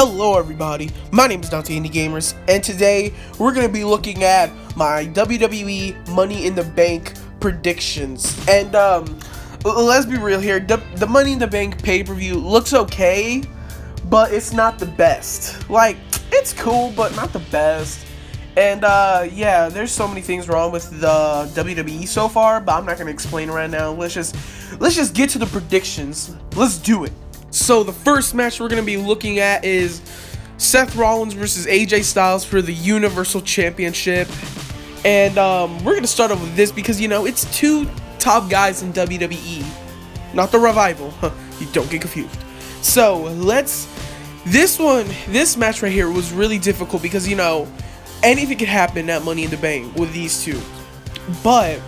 Hello everybody, my name is Dante Indie Gamers, and today we're going to be looking at my WWE Money in the Bank predictions. And let's be real here, the Money in the Bank pay-per-view looks okay, but it's not the best. Like, it's cool, but not the best. And yeah, there's so many things wrong with the WWE so far, but I'm not going to explain right now. Let's just get to the predictions. Let's do it. So the first match we're going to be looking at is Seth Rollins versus AJ Styles for the Universal Championship. And we're going to start off with this because, you know, it's two top guys in WWE. Not the Revival. You don't get confused. So this match right here was really difficult because, you know, anything could happen at Money in the Bank with these two. But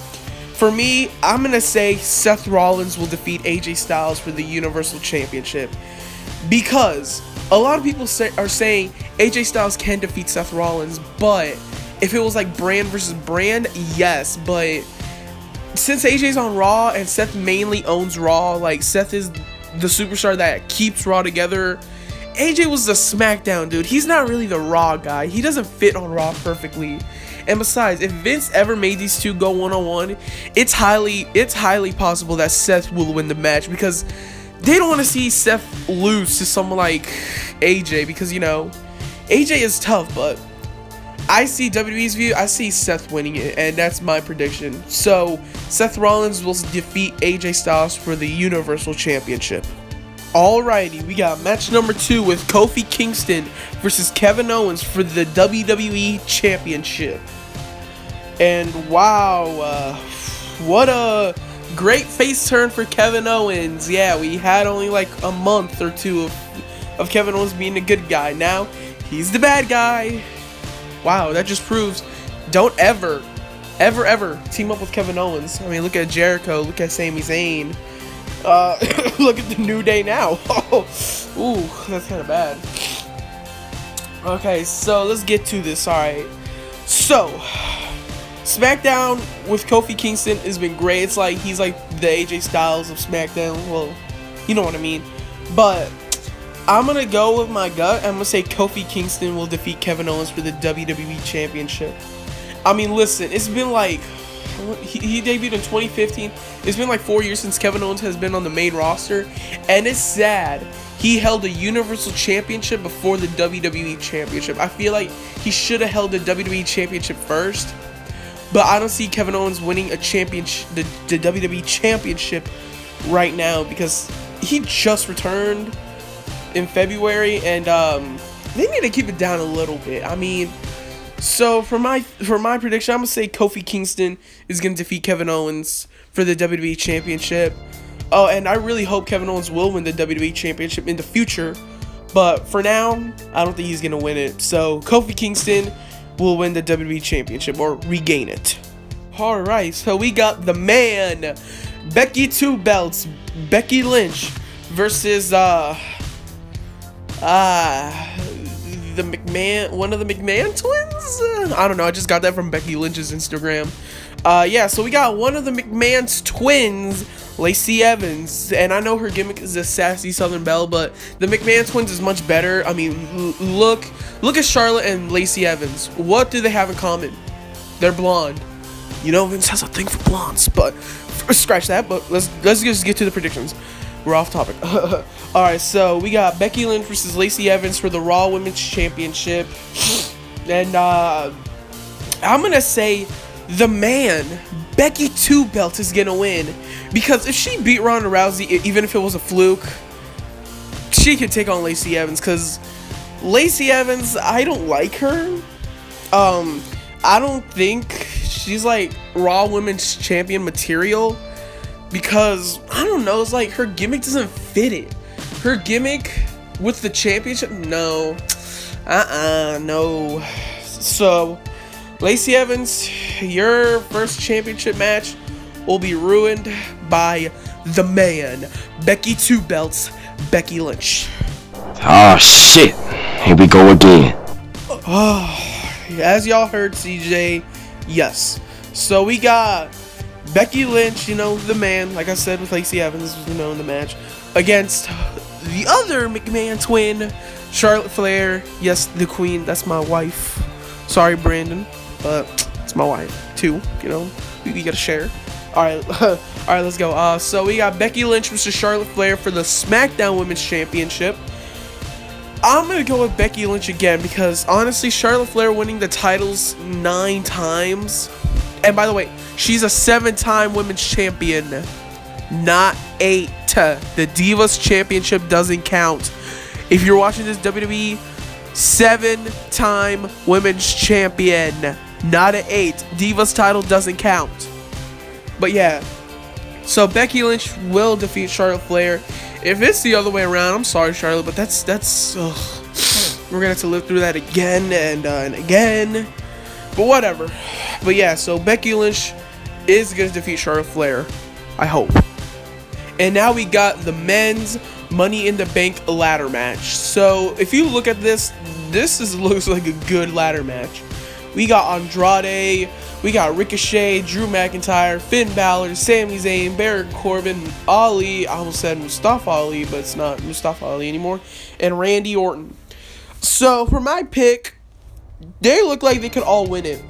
for me, I'm going to say Seth Rollins will defeat AJ Styles for the Universal Championship. Because a lot of people are saying AJ Styles can defeat Seth Rollins. But if it was like brand versus brand, yes. But since AJ's on Raw and Seth mainly owns Raw, like Seth is the superstar that keeps Raw together, AJ was the SmackDown dude. He's not really the Raw guy. He doesn't fit on Raw perfectly. And besides, if Vince ever made these two go one-on-one, it's highly possible that Seth will win the match because they don't want to see Seth lose to someone like AJ because, you know, AJ is tough, but I see WWE's view, I see Seth winning it, and that's my prediction. So, Seth Rollins will defeat AJ Styles for the Universal Championship. Alrighty, we got match number 2 with Kofi Kingston versus Kevin Owens for the WWE Championship. And wow, what a great face turn for Kevin Owens. Yeah, we had only like a month or two of Kevin Owens being a good guy. Now, he's the bad guy. Wow, that just proves don't ever team up with Kevin Owens. I mean, look at Jericho, look at Sami Zayn. Look at the New Day now. Ooh, that's kind of bad. Okay, so let's get to this. Alright, so SmackDown with Kofi Kingston has been great. It's like he's like the AJ Styles of SmackDown. Well, you know what I mean. But I'm gonna go with my gut. I'm gonna say Kofi Kingston will defeat Kevin Owens for the WWE Championship. I mean, listen, it's been like he debuted in 2015. It's been like 4 years since Kevin Owens has been on the main roster, and it's sad. He held a Universal Championship before the WWE Championship. I feel like he should have held the WWE Championship first, but I don't see Kevin Owens winning a championship, the WWE Championship right now because he just returned in February, and they need to keep it down a little bit. I mean, so for my prediction, I'm gonna say Kofi Kingston is gonna defeat Kevin Owens for the WWE Championship. Oh, and I really hope Kevin Owens will win the WWE Championship in the future, but for now, I don't think he's gonna win it. So Kofi Kingston will win the WWE Championship or regain it. All right, so we got the man, Becky Two Belts, Becky Lynch versus the McMahon, one of the McMahon twins? I don't know, I just got that from Becky Lynch's Instagram. Yeah, so we got one of the McMahon's twins, Lacey Evans, and I know her gimmick is a sassy Southern Belle, but the McMahon twins is much better. I mean, look at Charlotte and Lacey Evans. What do they have in common? They're blonde. You know, Vince has a thing for blondes, but scratch that. But let's just get to the predictions. We're off topic. Alright, so we got Becky Lynch versus Lacey Evans for the Raw Women's Championship. And I'm gonna say the man, Becky Two Belts, is gonna win. Because if she beat Ronda Rousey, even if it was a fluke, she could take on Lacey Evans. Because Lacey Evans, I don't like her. I don't think she's like Raw Women's Champion material. Because, I don't know, it's like her gimmick doesn't fit it. Her gimmick with the championship, no. No. So, Lacey Evans, your first championship match will be ruined by the man, Becky Two Belts, Becky Lynch. Oh shit, here we go again. As y'all heard, CJ, yes. So we got Becky Lynch, you know, the man, like I said with Lacey Evans, you know, in the match, against the other McMahon twin, Charlotte Flair, yes, the queen, that's my wife. Sorry, Brandon, but it's my wife too. You know, we gotta share. All right, all right, let's go. So we got Becky Lynch versus Charlotte Flair for the SmackDown Women's Championship. I'm gonna go with Becky Lynch again because honestly, Charlotte Flair winning the titles 9 times, and by the way, she's a 7-time women's champion, not 8. The Divas Championship doesn't count. If you're watching this, WWE, 7-time women's champion, not an 8. Divas title doesn't count. But yeah, so Becky Lynch will defeat Charlotte Flair. If it's the other way around, I'm sorry, Charlotte, but that's we're gonna have to live through that again and again. But whatever. But yeah, so Becky Lynch is gonna defeat Charlotte Flair, I hope. And now we got the men's Money in the Bank ladder match. So if you look at this looks like a good ladder match. We got Andrade, we got Ricochet, Drew McIntyre, Finn Balor, Sami Zayn, Baron Corbin, Ali, I almost said Mustafa Ali, but it's not Mustafa Ali anymore, and Randy Orton. So for my pick, they look like they could all win it.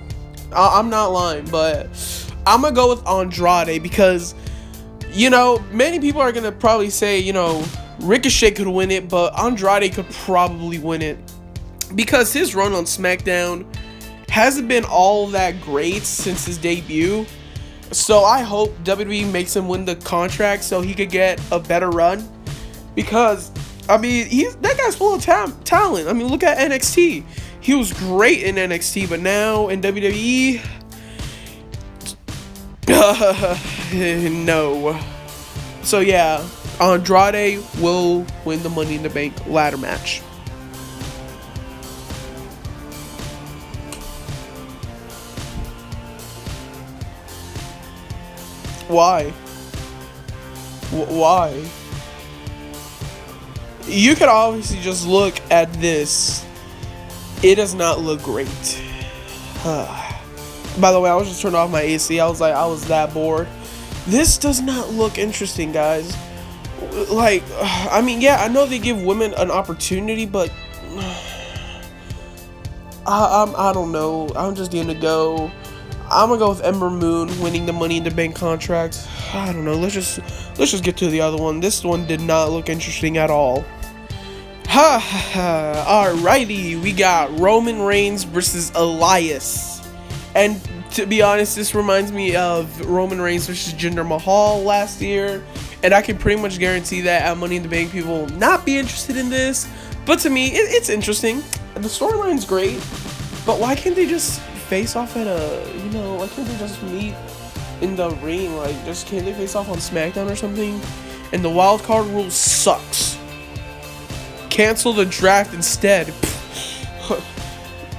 I'm not lying, but I'm going to go with Andrade because, you know, many people are going to probably say, you know, Ricochet could win it, but Andrade could probably win it because his run on SmackDown hasn't been all that great since his debut. So I hope WWE makes him win the contract so he could get a better run. Because, I mean, that guy's full of talent. I mean, look at NXT. He was great in NXT, but now in WWE, no. So yeah, Andrade will win the Money in the Bank ladder match. Why? Why? You could obviously just look at this. It does not look great. By the way, I was just turning off my AC. I was that bored. This does not look interesting, guys. Like, I mean, yeah, I know they give women an opportunity, but I don't know. I'm just gonna go. I'm gonna go with Ember Moon winning the Money in the Bank contract. I don't know. Let's just get to the other one. This one did not look interesting at all. Alrighty, we got Roman Reigns versus Elias, and to be honest, this reminds me of Roman Reigns versus Jinder Mahal last year, and I can pretty much guarantee that at Money in the Bank people will not be interested in this. But to me, it's interesting. The storyline's great, but why can't they just face off at why can't they just meet in the ring? Like, just can't they face off on SmackDown or something? And the wild card rule sucks. Cancel the draft instead.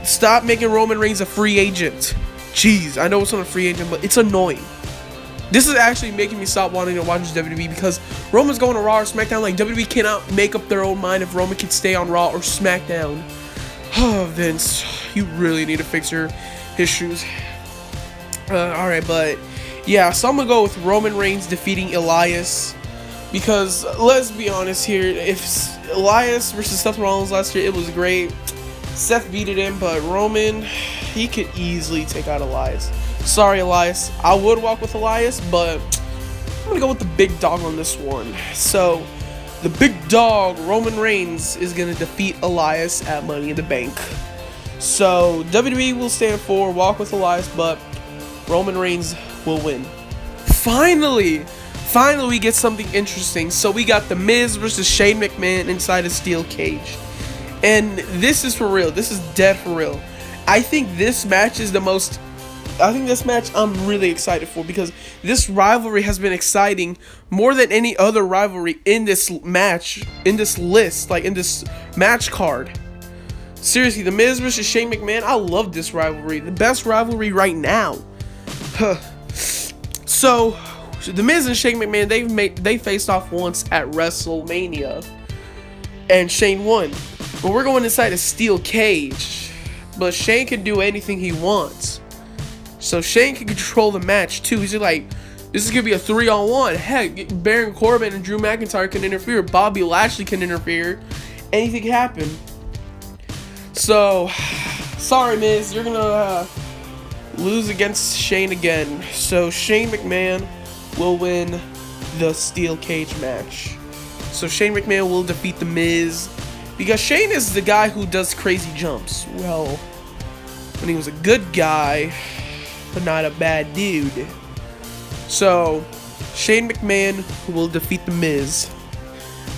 Stop making Roman Reigns a free agent. Jeez, I know it's not a free agent, but it's annoying. This is actually making me stop wanting to watch WWE because Roman's going to Raw or SmackDown. Like, WWE cannot make up their own mind if Roman can stay on Raw or SmackDown. Oh, Vince, you really need to fix your issues. Alright, but yeah, so I'm gonna go with Roman Reigns defeating Elias because let's be honest here, if Elias versus Seth Rollins last year, it was great. Seth beat him, but Roman, he could easily take out Elias. Sorry, Elias. I would walk with Elias, but I'm gonna go with the big dog on this one. So the big dog, Roman Reigns, is gonna defeat Elias at Money in the Bank. So WWE will stand for walk with Elias, but Roman Reigns will win. Finally, we get something interesting. So we got The Miz versus Shane McMahon inside a steel cage. And this is for real. This is dead for real. I think this match I'm really excited for because this rivalry has been exciting more than any other rivalry in this match, in this list, like in this match card. Seriously, The Miz versus Shane McMahon, I love this rivalry. The best rivalry right now. So, The Miz and Shane McMahon, they faced off once at WrestleMania, and Shane won. But we're going inside a steel cage, but Shane can do anything he wants. So Shane can control the match too. He's like, this is gonna be a 3-on-1. Heck, Baron Corbin and Drew McIntyre can interfere. Bobby Lashley can interfere. Anything can happen. So, sorry, Miz, you're gonna lose against Shane again. So Shane McMahon will win the steel cage match. So Shane McMahon will defeat the Miz because Shane is the guy who does crazy jumps. Well, when he was a good guy, but not a bad dude. So Shane McMahon will defeat the Miz.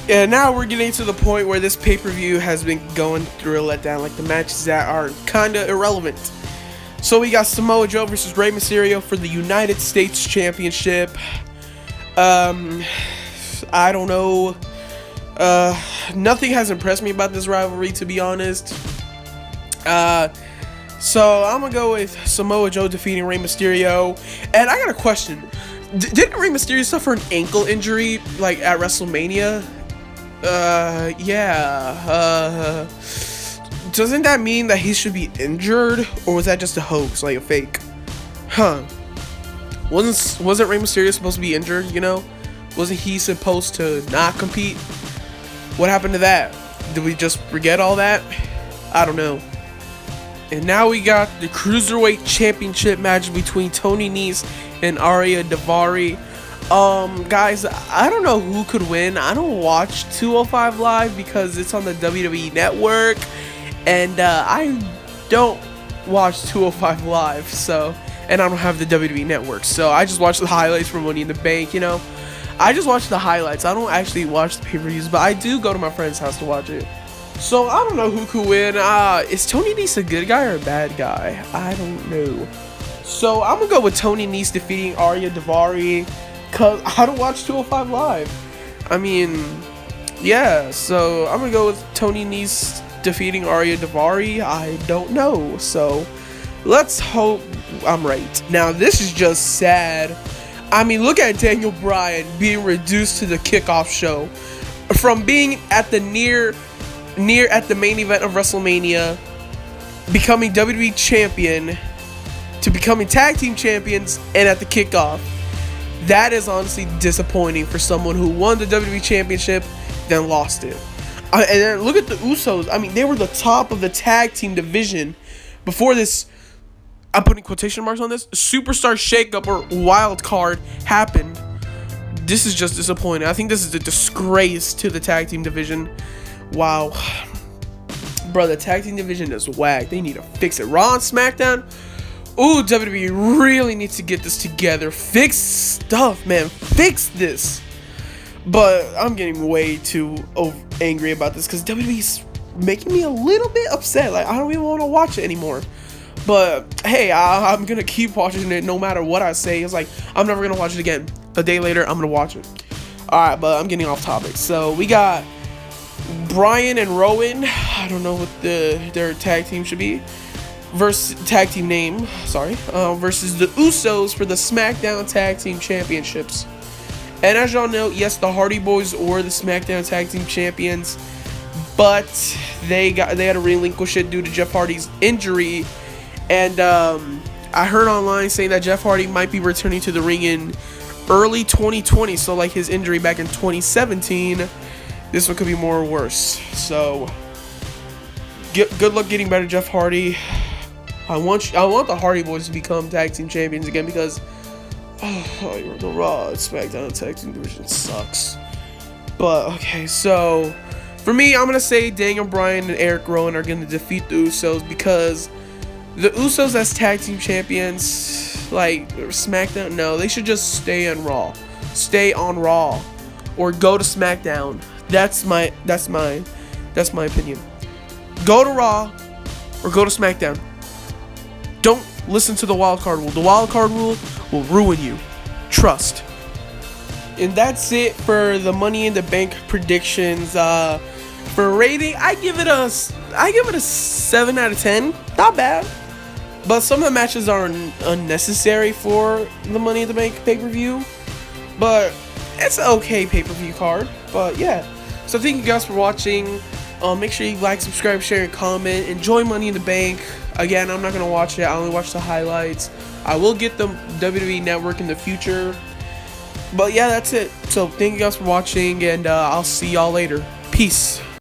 And now we're getting to the point where this pay-per-view has been going through a letdown, like the matches that are kind of irrelevant. So we got Samoa Joe versus Rey Mysterio for the United States Championship. I don't know. Nothing has impressed me about this rivalry, to be honest. So I'm gonna go with Samoa Joe defeating Rey Mysterio. And I got a question. Didn't Rey Mysterio suffer an ankle injury, like, at WrestleMania? Yeah. Doesn't that mean that he should be injured? Or was that just a hoax, like a fake? Huh. Wasn't Rey Mysterio supposed to be injured, you know? Wasn't he supposed to not compete? What happened to that? Did we just forget all that? I don't know. And now we got the Cruiserweight Championship match between Tony Nese and Arya Daivari. Guys, I don't know who could win. I don't watch 205 Live because it's on the WWE Network. And I don't watch 205 Live, so, and I don't have the WWE Network, so I just watch the highlights from Money in the Bank, you know. I just watch the highlights. I don't actually watch the pay-per-views, but I do go to my friend's house to watch it. So I don't know who could win. Is Tony Nese a good guy or a bad guy? I don't know. So I'm gonna go with Tony Nese defeating Arya Daivari, cause I don't watch 205 Live. I mean, yeah. So I'm gonna go with Tony Nese defeating Arya Daivari. I don't know. So let's hope I'm right. Now this is just sad. I mean, look at Daniel Bryan being reduced to the kickoff show from being at the near at the main event of WrestleMania, becoming WWE champion, to becoming tag team champions, and at the kickoff. That is honestly disappointing for someone who won the WWE championship, then lost it. And then look at the Usos. I mean, they were the top of the tag team division before this, I'm putting quotation marks on this, superstar shakeup or wild card happened. This is just disappointing. I think this is a disgrace to the tag team division. Wow. Bro, the tag team division is whack. They need to fix it. Raw and SmackDown. Ooh, WWE really needs to get this together. Fix stuff, man. Fix this. But I'm getting way too angry about this because WWE's making me a little bit upset. Like, I don't even want to watch it anymore. But hey, I'm gonna keep watching it no matter what I say. It's like, I'm never gonna watch it again. A day later, I'm gonna watch it. Alright, but I'm getting off topic. So we got Bryan and Rowan. I don't know what their tag team should be. Versus tag team name. Sorry. Versus the Usos for the SmackDown Tag Team Championships. And as y'all know, yes, the Hardy Boys were the SmackDown Tag Team Champions, but they had to relinquish it due to Jeff Hardy's injury. And I heard online saying that Jeff Hardy might be returning to the ring in early 2020. So like his injury back in 2017, this one could be more or worse. So good luck getting better, Jeff Hardy. I want the Hardy Boys to become tag team champions again because the Raw and SmackDown tag team division sucks. But okay, so for me, I'm gonna say Daniel Bryan and Eric Rowan are gonna defeat the Usos because the Usos as tag team champions, like SmackDown, no, they should just stay on Raw. Stay on Raw. Or go to SmackDown. That's my opinion. Go to Raw or go to SmackDown. Don't listen to the wild card rule. The wild card rule will ruin you. Trust. And that's it for the Money in the Bank predictions. For rating, I give it a 7 out of 10. Not bad. But some of the matches are unnecessary for the Money in the Bank pay-per-view. But it's an okay pay-per-view card. But yeah. So thank you guys for watching. Make sure you like, subscribe, share, and comment. Enjoy Money in the Bank. Again, I'm not going to watch it. I only watch the highlights. I will get the WWE Network in the future. But yeah, that's it. So thank you guys for watching, and I'll see y'all later. Peace.